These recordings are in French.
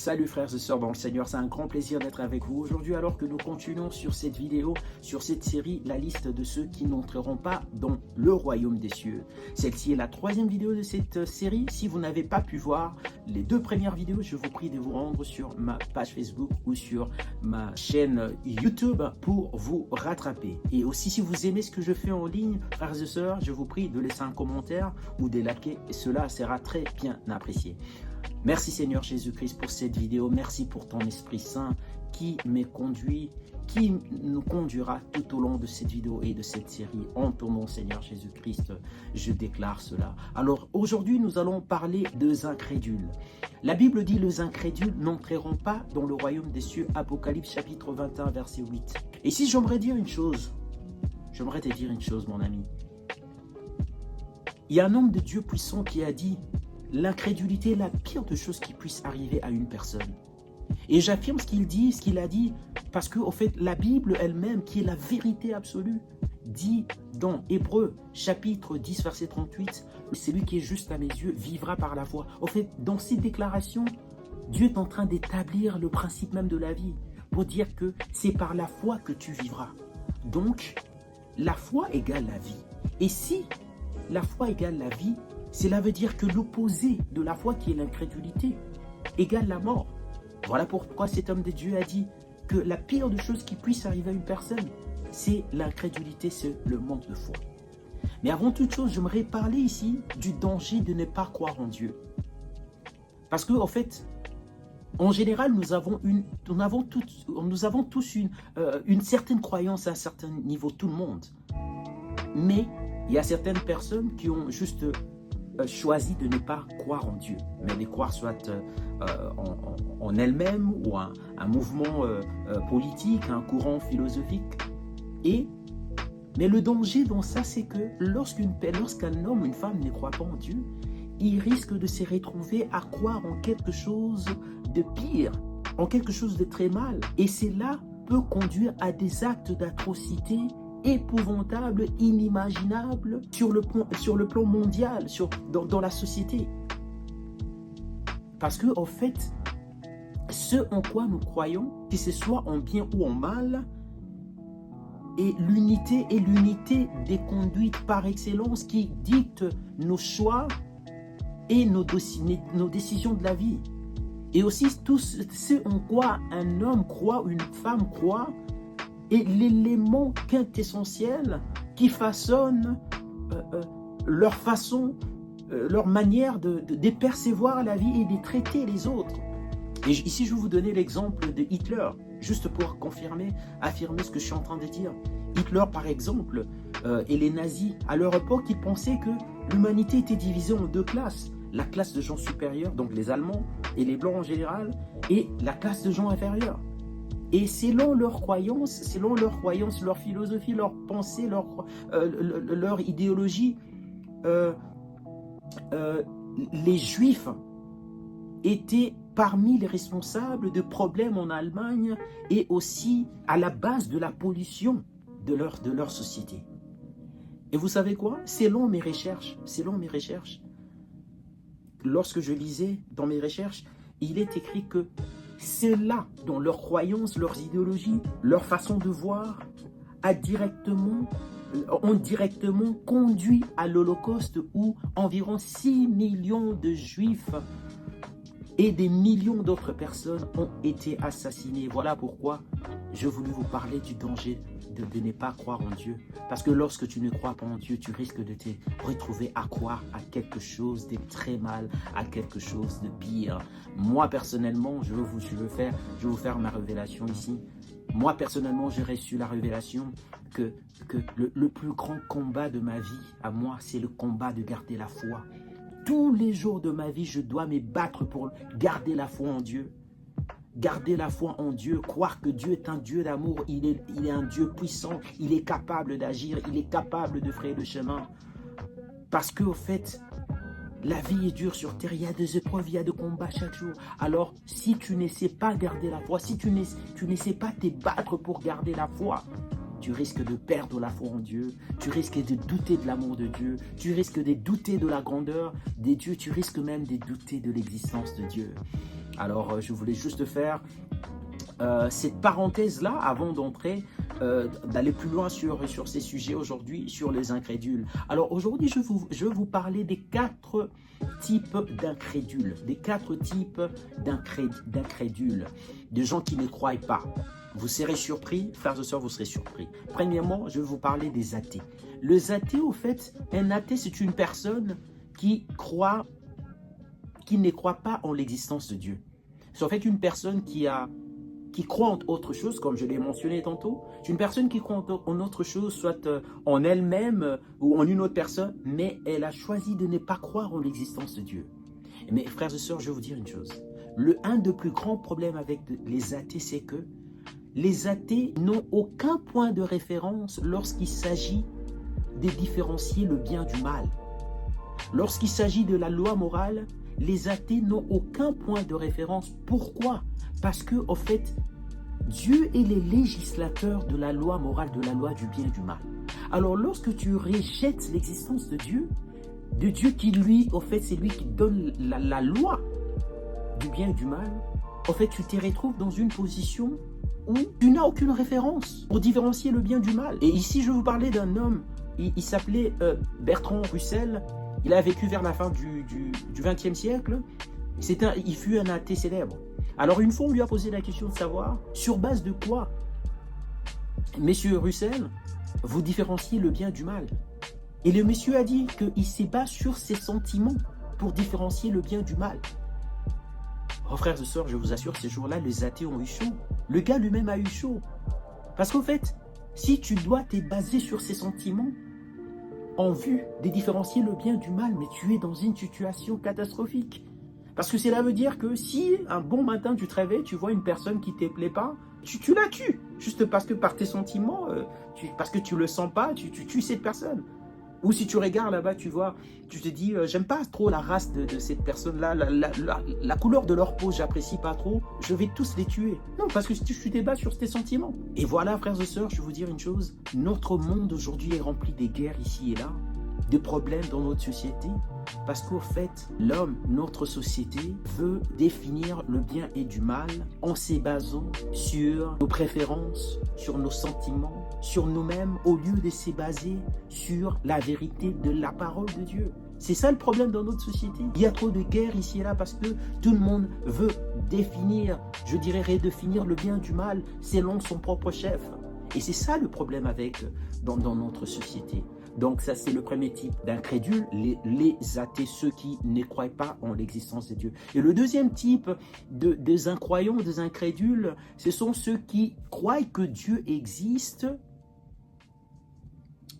Salut frères et sœurs dans le Seigneur, c'est un grand plaisir d'être avec vous aujourd'hui alors que nous continuons sur cette vidéo, sur cette série, la liste de ceux qui n'entreront pas dans le royaume des cieux. Celle-ci est la troisième vidéo de cette série. Si vous n'avez pas pu voir les deux premières vidéos, je vous prie de vous rendre sur ma page Facebook ou sur ma chaîne YouTube pour vous rattraper. Et aussi si vous aimez ce que je fais en ligne, frères et sœurs, je vous prie de laisser un commentaire ou de liker et cela sera très bien apprécié. Merci Seigneur Jésus-Christ pour cette vidéo. Merci pour ton Esprit Saint qui me conduit, qui nous conduira tout au long de cette vidéo et de cette série. En ton nom Seigneur Jésus-Christ, je déclare cela. Alors aujourd'hui, nous allons parler des incrédules. La Bible dit les incrédules n'entreront pas dans le royaume des cieux. Apocalypse chapitre 21 verset 8. Et si j'aimerais dire une chose, j'aimerais te dire une chose mon ami. Il y a un homme de Dieu puissant qui a dit: l'incrédulité est la pire de choses qui puisse arriver à une personne. Et j'affirme ce qu'il dit, ce qu'il a dit, parce que, au fait, la Bible elle-même, qui est la vérité absolue, dit dans Hébreux, chapitre 10, verset 38, « Celui qui est juste à mes yeux vivra par la foi ». Au fait, dans cette déclaration, Dieu est en train d'établir le principe même de la vie, pour dire que c'est par la foi que tu vivras. Donc, la foi égale la vie. Et si la foi égale la vie, cela veut dire que l'opposé de la foi, qui est l'incrédulité, égale la mort. Voilà pourquoi cet homme de Dieu a dit que la pire de choses qui puisse arriver à une personne, c'est l'incrédulité, c'est le manque de foi. Mais avant toute chose, j'aimerais parler ici du danger de ne pas croire en Dieu. Parce que, en fait, en général, nous avons tous une certaine croyance à un certain niveau, tout le monde. Mais il y a certaines personnes qui ont juste choisi de ne pas croire en Dieu, mais de croire soit en elles-mêmes ou un mouvement politique, un courant philosophique. Mais le danger dans ça, c'est que lorsqu'un homme ou une femme ne croit pas en Dieu, il risque de se retrouver à croire en quelque chose de pire, en quelque chose de très mal. Et cela peut conduire à des actes d'atrocité épouvantable, inimaginable sur le plan mondial, dans la société. Parce que, en fait, ce en quoi nous croyons, que ce soit en bien ou en mal, est l'unité des conduites par excellence qui dictent nos choix et nos décisions de la vie. Et aussi tout ce en quoi un homme croit, une femme croit, est l'élément quintessentiel qui façonne leur façon, leur manière de percevoir la vie et de traiter les autres. Et ici, je vais vous donner l'exemple de Hitler, juste pour affirmer ce que je suis en train de dire. Hitler, par exemple, et les nazis, à leur époque, ils pensaient que l'humanité était divisée en deux classes. La classe de gens supérieurs, donc les Allemands et les Blancs en général, et la classe de gens inférieurs. Et selon leurs croyances, leur philosophie, leur pensée, leur idéologie, les Juifs étaient parmi les responsables de problèmes en Allemagne et aussi à la base de la pollution de leur société. Et vous savez quoi? Selon mes recherches, lorsque je lisais dans mes recherches, il est écrit que ceux-là, dans leurs croyances, leurs idéologies, leur façon de voir, ont directement conduit à l'Holocauste où environ 6 millions de Juifs et des millions d'autres personnes ont été assassinés. Voilà pourquoi je voulais vous parler du danger de ne pas croire en Dieu. Parce que lorsque tu ne crois pas en Dieu, tu risques de te retrouver à croire à quelque chose de très mal, à quelque chose de pire. Moi, personnellement, je vais vous faire ma révélation ici. Moi, personnellement, j'ai reçu la révélation que le plus grand combat de ma vie, à moi, c'est le combat de garder la foi. Tous les jours de ma vie, je dois me battre pour garder la foi en Dieu. Garder la foi en Dieu, croire que Dieu est un Dieu d'amour, il est un Dieu puissant, il est capable d'agir, il est capable de frayer le chemin. Parce qu'au fait, la vie est dure sur terre, il y a des épreuves, il y a des combats chaque jour. Alors, si tu ne sais pas garder la foi, si tu ne sais pas te battre pour garder la foi, tu risques de perdre la foi en Dieu, tu risques de douter de l'amour de Dieu, tu risques de douter de la grandeur de Dieu, tu risques même de douter de l'existence de Dieu. Alors, je voulais juste faire cette parenthèse-là avant d'entrer, d'aller plus loin sur ces sujets aujourd'hui, sur les incrédules. Alors aujourd'hui, je vais vous parler des 4 types d'incrédules, de gens qui ne croient pas. Vous serez surpris, frères et sœurs, vous serez surpris. Premièrement, je vais vous parler des athées. Les athées, au fait, un athée, c'est une personne qui ne croit pas en l'existence de Dieu. C'est en fait une personne qui croit en autre chose, comme je l'ai mentionné tantôt. C'est une personne qui croit en autre chose, soit en elle-même ou en une autre personne, mais elle a choisi de ne pas croire en l'existence de Dieu. Mais frères et sœurs, je vais vous dire une chose. Un des plus grands problèmes avec les athées, c'est que les athées n'ont aucun point de référence lorsqu'il s'agit de différencier le bien du mal. Lorsqu'il s'agit de la loi morale, les athées n'ont aucun point de référence. Pourquoi? Parce que, en fait, Dieu est le législateur de la loi morale, de la loi du bien et du mal. Alors, lorsque tu rejettes l'existence de Dieu qui, lui, en fait, c'est lui qui donne la loi du bien et du mal, en fait, tu te retrouves dans une position où tu n'as aucune référence pour différencier le bien du mal. Et ici, je vais vous parler d'un homme, il s'appelait Bertrand Russell. Il a vécu vers la fin du XXe siècle. Il fut un athée célèbre. Alors une fois, on lui a posé la question de savoir sur base de quoi, Monsieur Russell, vous différenciez le bien du mal. Et le monsieur a dit qu'il se base sur ses sentiments pour différencier le bien du mal. Oh frères et sœurs, je vous assure, ces jours-là, les athées ont eu chaud. Le gars lui-même a eu chaud. Parce qu'en fait, si tu dois te baser sur ses sentiments en vue de différencier le bien du mal, mais tu es dans une situation catastrophique. Parce que cela veut dire que si un bon matin tu te réveilles, tu vois une personne qui ne te plaît pas, tu la tues. Juste parce que par tes sentiments, parce que tu ne le sens pas, tu tues cette personne. Ou si tu regardes là-bas, tu vois, tu te dis, j'aime pas trop la race de cette personne-là, la couleur de leur peau, j'apprécie pas trop, je vais tous les tuer. Non, parce que tu débats sur tes sentiments. Et voilà, frères et sœurs, je vais vous dire une chose, notre monde aujourd'hui est rempli de guerres ici et là, de problèmes dans notre société, parce qu'au fait, l'homme, notre société, veut définir le bien et du mal en se basant sur nos préférences, sur nos sentiments, sur nous-mêmes, au lieu de se baser sur la vérité de la parole de Dieu. C'est ça le problème dans notre société. Il y a trop de guerres ici et là parce que tout le monde veut définir, je dirais redéfinir le bien du mal selon son propre chef. Et c'est ça le problème dans notre société. Donc ça, c'est le premier type d'incrédules, les athées, ceux qui ne croient pas en l'existence de Dieu. Et le deuxième type des incroyants, des incrédules, ce sont ceux qui croient que Dieu existe,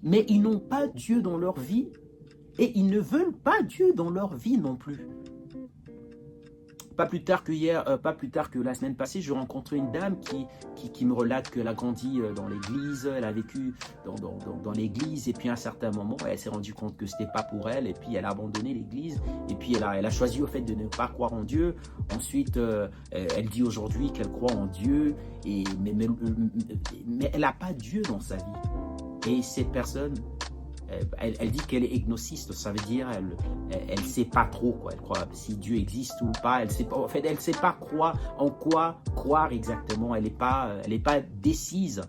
mais ils n'ont pas Dieu dans leur vie et ils ne veulent pas Dieu dans leur vie non plus. Pas plus tard que la semaine passée, je rencontrais une dame qui me relate qu'elle a grandi dans l'église, elle a vécu dans l'église, et puis à un certain moment, elle s'est rendue compte que ce n'était pas pour elle, et puis elle a abandonné l'église, et puis elle a choisi au fait de ne pas croire en Dieu. Ensuite, elle dit aujourd'hui qu'elle croit en Dieu, mais elle n'a pas Dieu dans sa vie. Et cette personne, elle dit qu'elle est agnostiste, ça veut dire elle sait pas trop quoi. Elle croit si Dieu existe ou pas. Elle sait pas. En fait, elle sait pas en quoi croire exactement. Elle est pas décise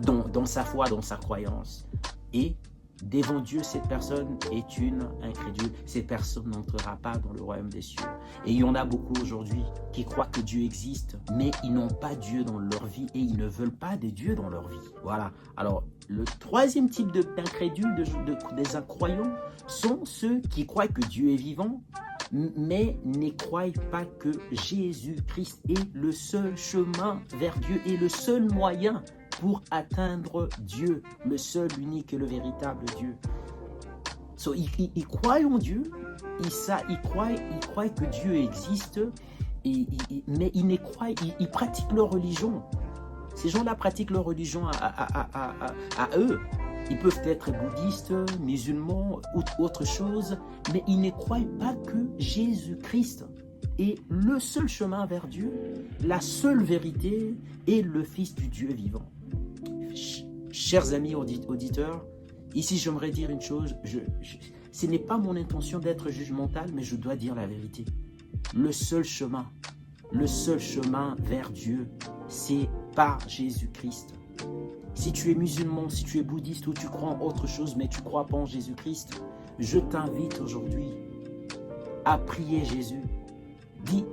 dans sa foi, dans sa croyance. Et devant Dieu, cette personne est une incrédule. Cette personne n'entrera pas dans le royaume des cieux. Et il y en a beaucoup aujourd'hui qui croient que Dieu existe, mais ils n'ont pas Dieu dans leur vie et ils ne veulent pas de Dieu dans leur vie. Voilà. Alors, le troisième type d'incrédules, des incroyants, sont ceux qui croient que Dieu est vivant, mais ne croient pas que Jésus-Christ est le seul chemin vers Dieu et le seul moyen pour atteindre Dieu, le seul, unique et le véritable Dieu. Ils croient en Dieu, ils croient que Dieu existe, mais ils pratiquent leur religion. Ces gens-là pratiquent leur religion à eux. Ils peuvent être bouddhistes, musulmans ou autre chose, mais ils ne croient pas que Jésus-Christ est le seul chemin vers Dieu, la seule vérité et le Fils du Dieu vivant. Chers amis auditeurs, ici j'aimerais dire une chose, ce n'est pas mon intention d'être jugemental, mais je dois dire la vérité. le seul chemin vers Dieu, c'est par Jésus-Christ. Si tu es musulman, si tu es bouddhiste ou tu crois en autre chose, mais tu ne crois pas en Jésus-Christ, je t'invite aujourd'hui à prier Jésus. Dis,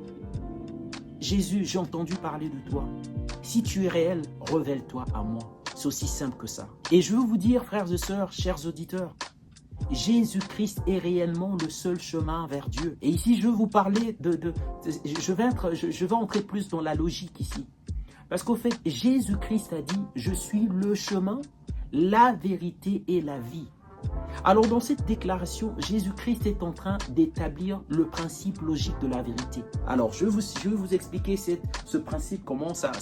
Jésus, j'ai entendu parler de toi. Si tu es réel, révèle-toi à moi. C'est aussi simple que ça. Et je veux vous dire, frères et sœurs, chers auditeurs, Jésus-Christ est réellement le seul chemin vers Dieu. Et ici, je veux vous parler je vais entrer plus dans la logique ici. Parce qu'au fait, Jésus-Christ a dit, je suis le chemin, la vérité et la vie. Alors dans cette déclaration, Jésus-Christ est en train d'établir le principe logique de la vérité. Alors je vais vous expliquer ce principe, comment ça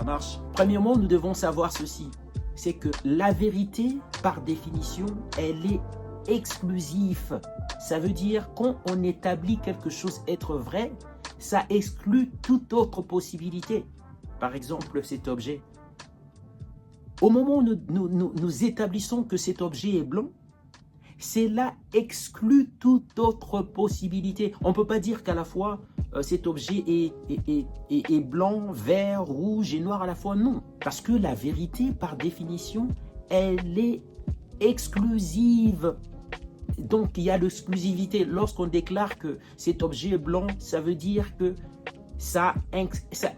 marche. Premièrement, nous devons savoir ceci, c'est que la vérité, par définition, elle est exclusive. Ça veut dire quand on établit quelque chose être vrai, ça exclut toute autre possibilité. Par exemple, cet objet. Au moment où nous établissons que cet objet est blanc, cela exclut toute autre possibilité. On ne peut pas dire qu'à la fois cet objet est blanc, vert, rouge et noir à la fois. Non, parce que la vérité, par définition, elle est exclusive. Donc, il y a l'exclusivité. Lorsqu'on déclare que cet objet est blanc, ça veut dire que ça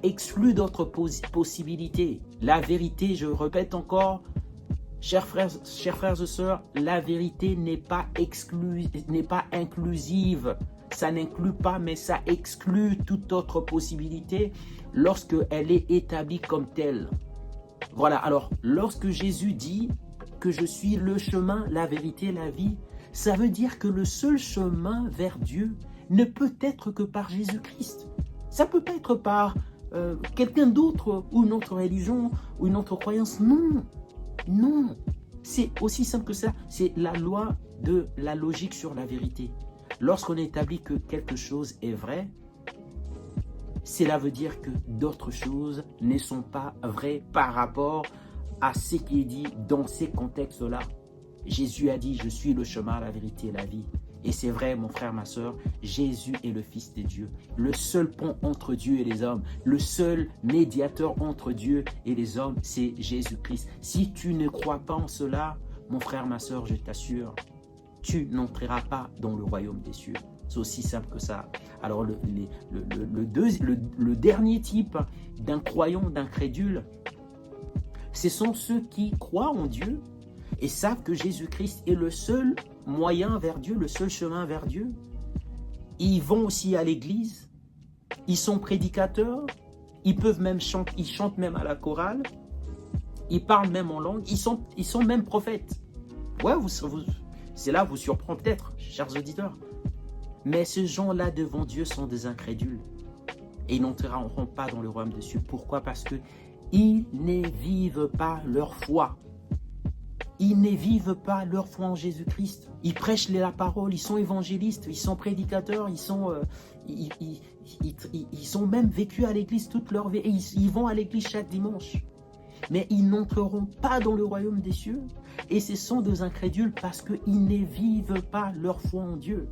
exclut d'autres possibilités. La vérité, je répète encore, chers frères et sœurs, la vérité n'est pas inclusive. Ça n'inclut pas, mais ça exclut toute autre possibilité lorsqu'elle est établie comme telle. Voilà, alors, lorsque Jésus dit que je suis le chemin, la vérité, la vie, ça veut dire que le seul chemin vers Dieu ne peut être que par Jésus-Christ. Ça ne peut pas être par quelqu'un d'autre ou une autre religion ou une autre croyance. Non, non. C'est aussi simple que ça. C'est la loi de la logique sur la vérité. Lorsqu'on établit que quelque chose est vrai, cela veut dire que d'autres choses ne sont pas vraies par rapport à ce qui est dit dans ces contextes-là. Jésus a dit, je suis le chemin, la vérité et la vie. Et c'est vrai, mon frère, ma soeur, Jésus est le Fils de Dieu, le seul pont entre Dieu et les hommes, le seul médiateur entre Dieu et les hommes, c'est Jésus-Christ. Si tu ne crois pas en cela, mon frère, ma soeur, je t'assure, tu n'entreras pas dans le royaume des cieux. C'est aussi simple que ça. Alors, le dernier type d'incroyant, d'incrédule, ce sont ceux qui croient en Dieu et savent que Jésus-Christ est le seul moyen vers Dieu, le seul chemin vers Dieu. Ils vont aussi à l'église, ils sont prédicateurs, ils peuvent même chanter, ils chantent même à la chorale, ils parlent même en langue, ils sont même prophètes. Ouais, cela vous surprend peut-être, chers auditeurs. Mais ces gens-là devant Dieu sont des incrédules. Et ils n'entreront pas dans le royaume des cieux. Pourquoi? Parce qu'ils ne vivent pas leur foi. Ils ne vivent pas leur foi en Jésus-Christ. Ils prêchent la parole, ils sont évangélistes, ils sont prédicateurs, ils sont même vécus à l'église toute leur vie. Et ils vont à l'église chaque dimanche. Mais ils n'entreront pas dans le royaume des cieux. Et ce sont des incrédules parce qu'ils ne vivent pas leur foi en Dieu.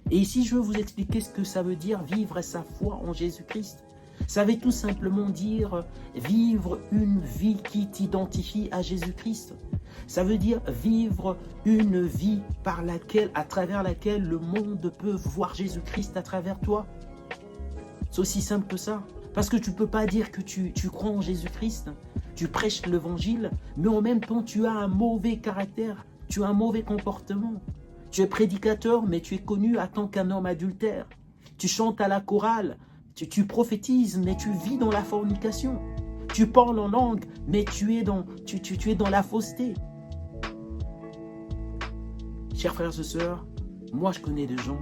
Et ici, je veux vous expliquer ce que ça veut dire vivre sa foi en Jésus-Christ. Ça veut tout simplement dire vivre une vie qui t'identifie à Jésus-Christ. Ça veut dire vivre une vie à travers laquelle le monde peut voir Jésus-Christ à travers toi. C'est aussi simple que ça. Parce que tu ne peux pas dire que tu crois en Jésus-Christ, tu prêches l'évangile, mais en même temps tu as un mauvais caractère, tu as un mauvais comportement. Tu es prédicateur, mais tu es connu en tant qu'un homme adultère. Tu chantes à la chorale, tu prophétises, mais tu vis dans la fornication. Tu parles en langue, mais tu es dans la fausseté. Chers frères et sœurs, moi je connais des gens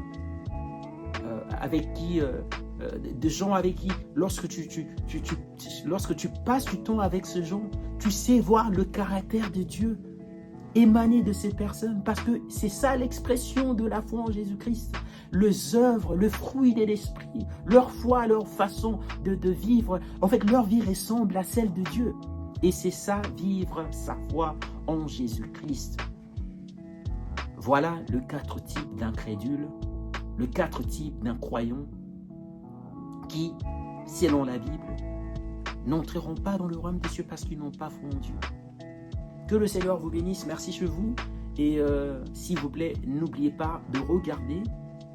avec qui, lorsque tu passes du temps avec ce gens, tu sais voir le caractère de Dieu émaner de ces personnes, parce que c'est ça l'expression de la foi en Jésus-Christ. Les œuvres, le fruit de l'esprit, leur foi, leur façon de vivre, en fait leur vie ressemble à celle de Dieu. Et c'est ça, vivre sa foi en Jésus-Christ. Voilà le 4 types d'incrédules, le 4 types d'incroyants qui, selon la Bible, n'entreront pas dans le royaume des cieux parce qu'ils n'ont pas foi en Dieu. Que le Seigneur vous bénisse, merci chez vous. Et s'il vous plaît, n'oubliez pas de regarder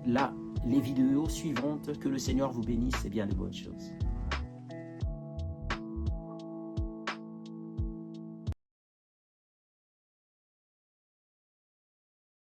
les vidéos suivantes. Que le Seigneur vous bénisse, c'est bien de bonnes choses.